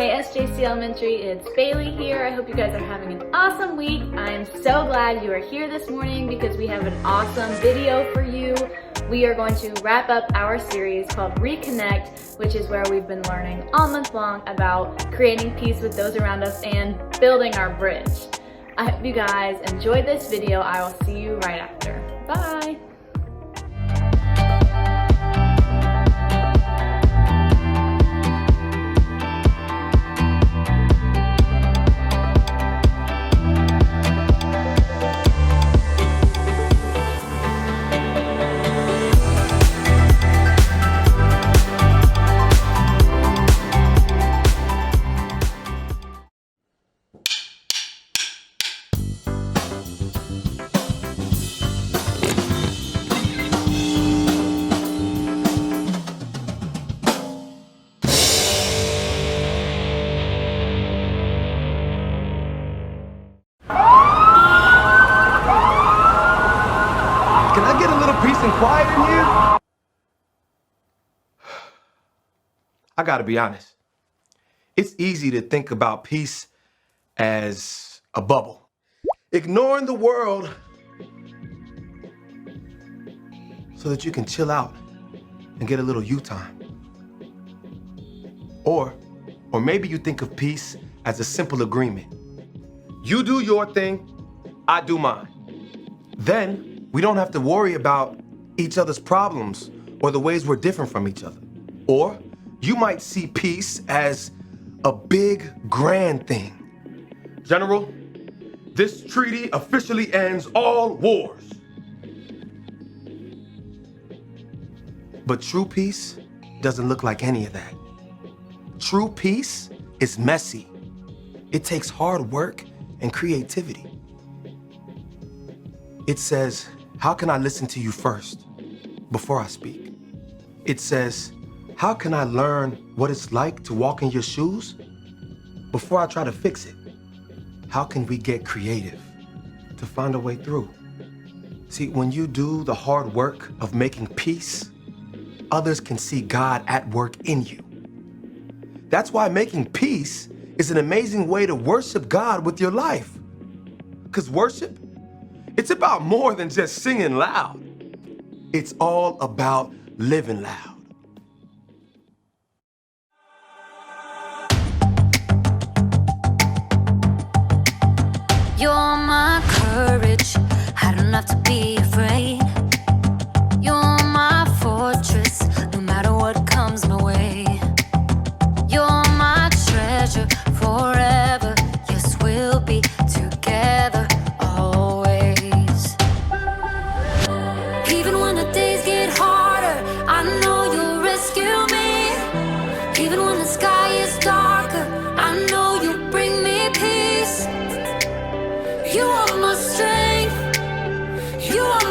Hey SJC Elementary, it's Bailey here. I hope you guys are having an awesome week. I am so glad you are here this morning because we have an awesome video for you. We are going to wrap up our series called Reconnect, which is where we've been learning all month long about creating peace with those around us and building our bridge. I hope you guys enjoyed this video. I will see you right after. Bye. Can I get a little peace and quiet in here? I gotta be honest. It's easy to think about peace as a bubble. Ignoring the world so that you can chill out and get a little you time. Or maybe you think of peace as a simple agreement. You do your thing, I do mine. Then we don't have to worry about each other's problems or the ways we're different from each other. Or you might see peace as a big, grand thing. General, this treaty officially ends all wars. But true peace doesn't look like any of that. True peace is messy. It takes hard work and creativity. It says, how can I listen to you first before I speak? It says, how can I learn what it's like to walk in your shoes before I try to fix it? How can we get creative to find a way through? See, when you do the hard work of making peace, others can see God at work in you. That's why making peace is an amazing way to worship God with your life. Because worship, it's about more than just singing loud. It's all about living loud. You're my courage, I don't have to be afraid. You're my fortress, no matter what comes my way. You're my treasure forever, yes, we'll be together always. Even when the days get harder, I know you'll rescue me. Even when the sky is darker, I know you'll bring me peace. You are my strength, you are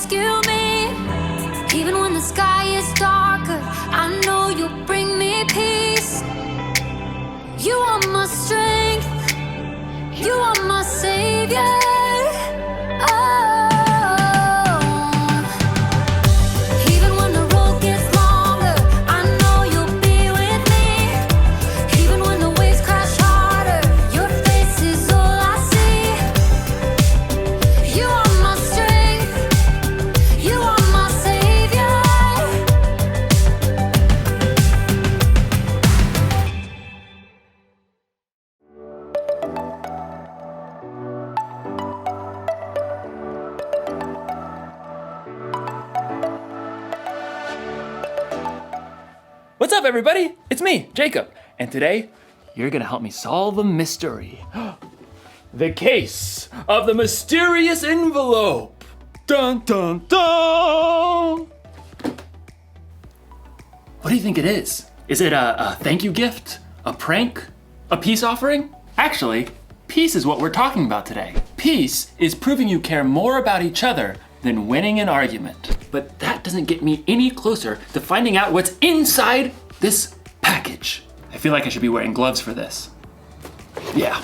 rescue me. Even when the sky is darker, I know you'll bring me peace. You are my strength, you are my savior. Oh. Even when the road gets longer, I know you'll be with me. Even when the waves crash harder, your face is all I see. You are my strength, you are my savior. What's up, everybody? It's me, Jacob, and today you're gonna help me solve a mystery. The case of the mysterious envelope. Dun dun dun! What do you think it is? Is it a thank you gift? A prank? A peace offering? Actually, peace is what we're talking about today. Peace is proving you care more about each other than winning an argument. But that doesn't get me any closer to finding out what's inside this package. I feel like I should be wearing gloves for this. Yeah.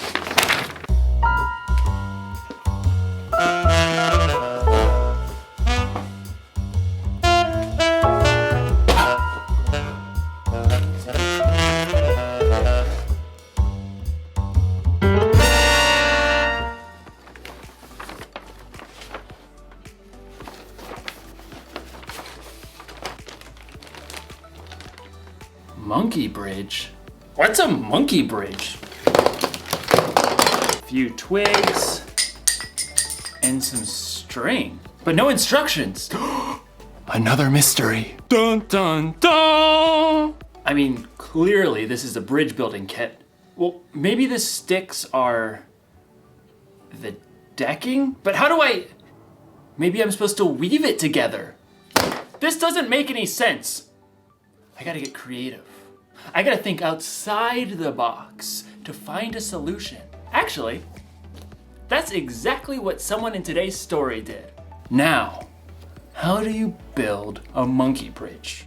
Monkey bridge? What's a monkey bridge? A few twigs and some string, but no instructions. Another mystery. Dun dun dun! I mean, clearly this is a bridge building kit. Well, maybe the sticks are the decking? But how do maybe I'm supposed to weave it together. This doesn't make any sense. I gotta get creative. I gotta think outside the box to find a solution. Actually, that's exactly what someone in today's story did. Now, how do you build a monkey bridge?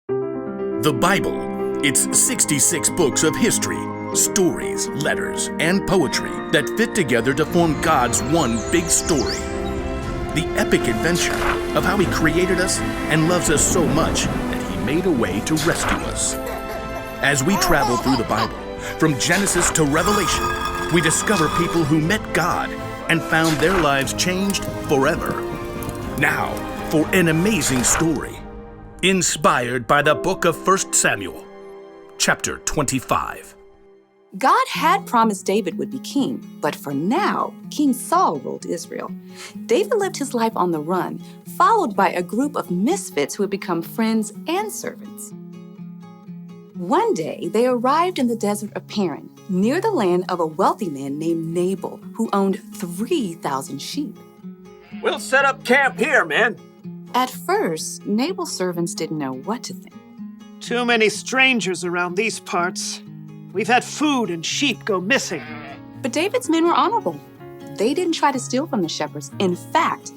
The Bible. It's 66 books of history, stories, letters, and poetry that fit together to form God's one big story. The epic adventure of how He created us and loves us so much that He made a way to rescue us. As we travel through the Bible, from Genesis to Revelation, we discover people who met God and found their lives changed forever. Now, for an amazing story, inspired by the book of 1 Samuel, chapter 25. God had promised David would be king, but for now, King Saul ruled Israel. David lived his life on the run, followed by a group of misfits who had become friends and servants. One day, they arrived in the desert of Paran, near the land of a wealthy man named Nabal, who owned 3,000 sheep. We'll set up camp here, man. At first, Nabal's servants didn't know what to think. Too many strangers around these parts. We've had food and sheep go missing. But David's men were honorable. They didn't try to steal from the shepherds. In fact,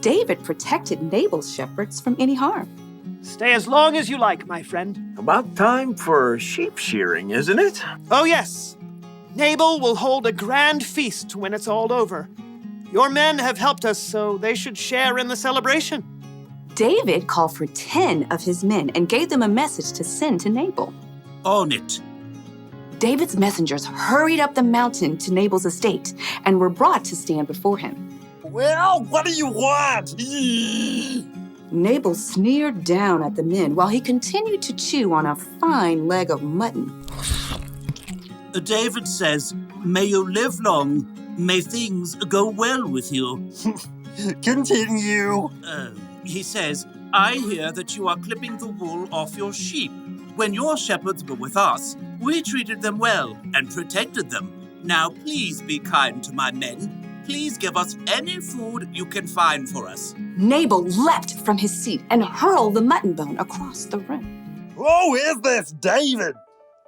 David protected Nabal's shepherds from any harm. Stay as long as you like, my friend. About time for sheep shearing, isn't it? Oh, yes. Nabal will hold a grand feast when it's all over. Your men have helped us, so they should share in the celebration. David called for 10 of his men and gave them a message to send to Nabal. On it. David's messengers hurried up the mountain to Nabal's estate and were brought to stand before him. Well, what do you want? Nabal sneered down at the men while he continued to chew on a fine leg of mutton. David says, may you live long, may things go well with you. Continue. He says, I hear that you are clipping the wool off your sheep. When your shepherds were with us, we treated them well and protected them. Now please be kind to my men. Please give us any food you can find for us. Nabal leapt from his seat and hurled the mutton bone across the room. Who is this David?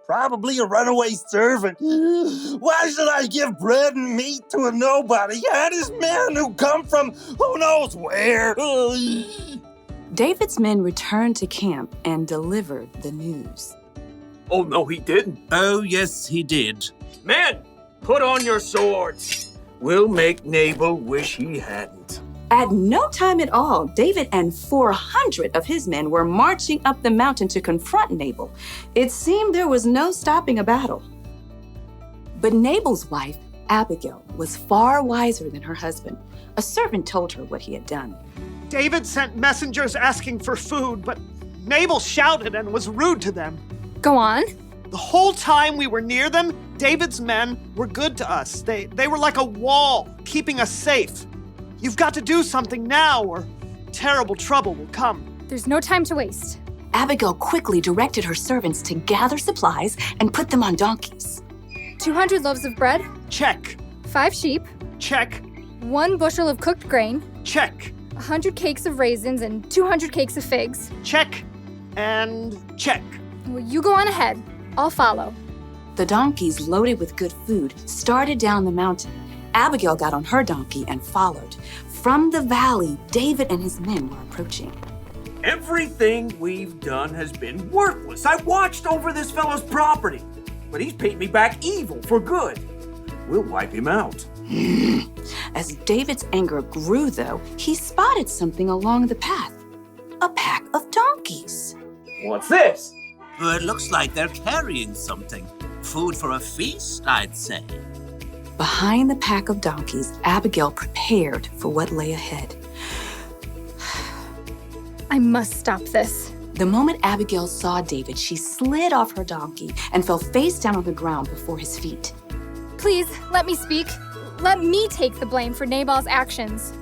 Probably a runaway servant. Why should I give bread and meat to a nobody and his men who come from who knows where? David's men returned to camp and delivered the news. Oh, no, he didn't. Oh, yes, he did. Men, put on your swords. We'll make Nabal wish he hadn't. At no time at all, David and 400 of his men were marching up the mountain to confront Nabal. It seemed there was no stopping a battle. But Nabal's wife, Abigail, was far wiser than her husband. A servant told her what he had done. David sent messengers asking for food, but Nabal shouted and was rude to them. Go on. The whole time we were near them, David's men were good to us. They were like a wall, keeping us safe. You've got to do something now, or terrible trouble will come. There's no time to waste. Abigail quickly directed her servants to gather supplies and put them on donkeys. 200 loaves of bread. Check. 5 sheep. Check. 1 bushel of cooked grain. Check. 100 cakes of raisins and 200 cakes of figs. Check. And check. Well, you go on ahead. I'll follow. The donkeys, loaded with good food, started down the mountain. Abigail got on her donkey and followed. From the valley, David and his men were approaching. Everything we've done has been worthless. I watched over this fellow's property, but he's paid me back evil for good. We'll wipe him out. As David's anger grew, though, he spotted something along the path. A pack of donkeys. What's this? Well, it looks like they're carrying something. Food for a feast, I'd say. Behind the pack of donkeys, Abigail prepared for what lay ahead. I must stop this. The moment Abigail saw David, she slid off her donkey and fell face down on the ground before his feet. Please, let me speak. Let me take the blame for Nabal's actions.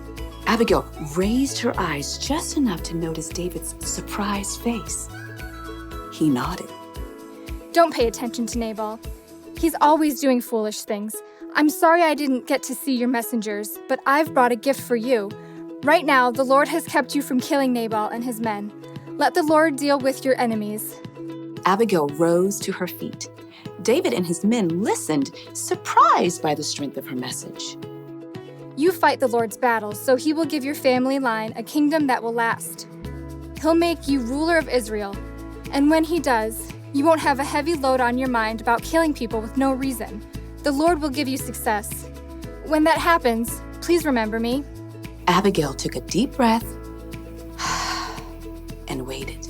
Abigail raised her eyes just enough to notice David's surprised face. He nodded. Don't pay attention to Nabal. He's always doing foolish things. I'm sorry I didn't get to see your messengers, but I've brought a gift for you. Right now, the Lord has kept you from killing Nabal and his men. Let the Lord deal with your enemies. Abigail rose to her feet. David and his men listened, surprised by the strength of her message. You fight the Lord's battles, so he will give your family line a kingdom that will last. He'll make you ruler of Israel. And when he does, you won't have a heavy load on your mind about killing people with no reason. The Lord will give you success. When that happens, please remember me. Abigail took a deep breath and waited.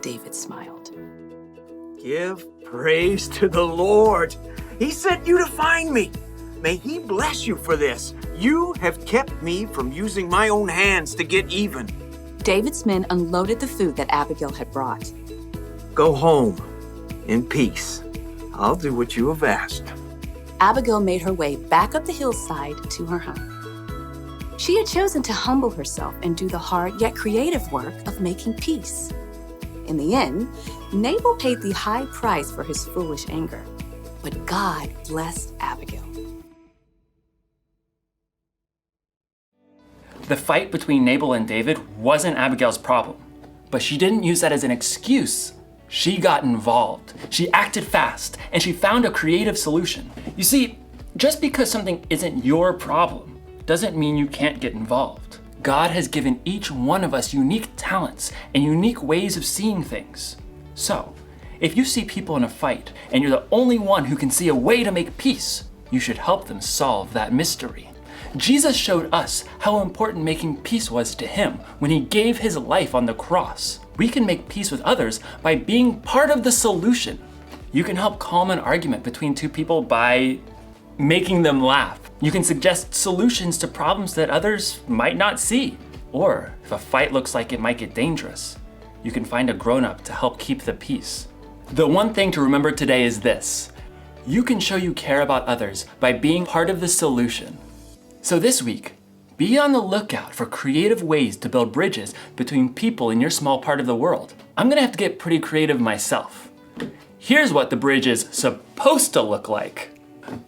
David smiled. Give praise to the Lord. He sent you to find me. May he bless you for this. You have kept me from using my own hands to get even. David's men unloaded the food that Abigail had brought. Go home in peace. I'll do what you have asked. Abigail made her way back up the hillside to her home. She had chosen to humble herself and do the hard yet creative work of making peace. In the end, Nabal paid the high price for his foolish anger, but God blessed Abigail. The fight between Nabal and David wasn't Abigail's problem, but she didn't use that as an excuse. She got involved. She acted fast, and she found a creative solution. You see, just because something isn't your problem doesn't mean you can't get involved. God has given each one of us unique talents and unique ways of seeing things. So, if you see people in a fight and you're the only one who can see a way to make peace, you should help them solve that mystery. Jesus showed us how important making peace was to him when he gave his life on the cross. We can make peace with others by being part of the solution. You can help calm an argument between two people by making them laugh. You can suggest solutions to problems that others might not see. Or if a fight looks like it might get dangerous, you can find a grown-up to help keep the peace. The one thing to remember today is this: you can show you care about others by being part of the solution. So this week, be on the lookout for creative ways to build bridges between people in your small part of the world. I'm gonna have to get pretty creative myself. Here's what the bridge is supposed to look like.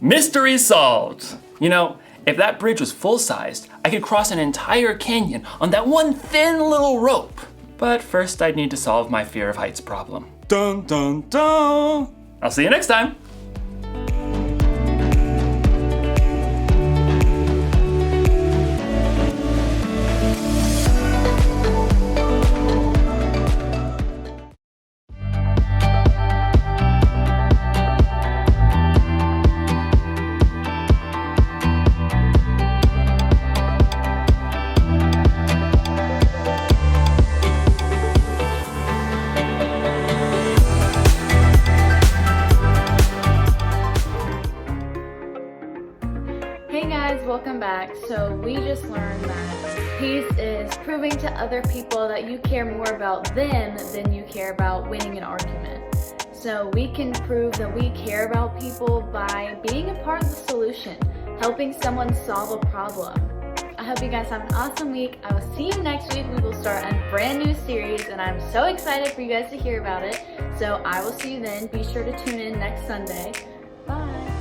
Mystery solved! You know, if that bridge was full-sized, I could cross an entire canyon on that one thin little rope. But first I'd need to solve my fear of heights problem. Dun dun dun. I'll see you next time. Hey guys, welcome back. So we just learned that peace is proving to other people that you care more about them than you care about winning an argument. So we can prove that we care about people by being a part of the solution, helping someone solve a problem. I hope you guys have an awesome week. I will see you next week. We will start a brand new series and I'm so excited for you guys to hear about it. So I will see you then. Be sure to tune in next Sunday. Bye.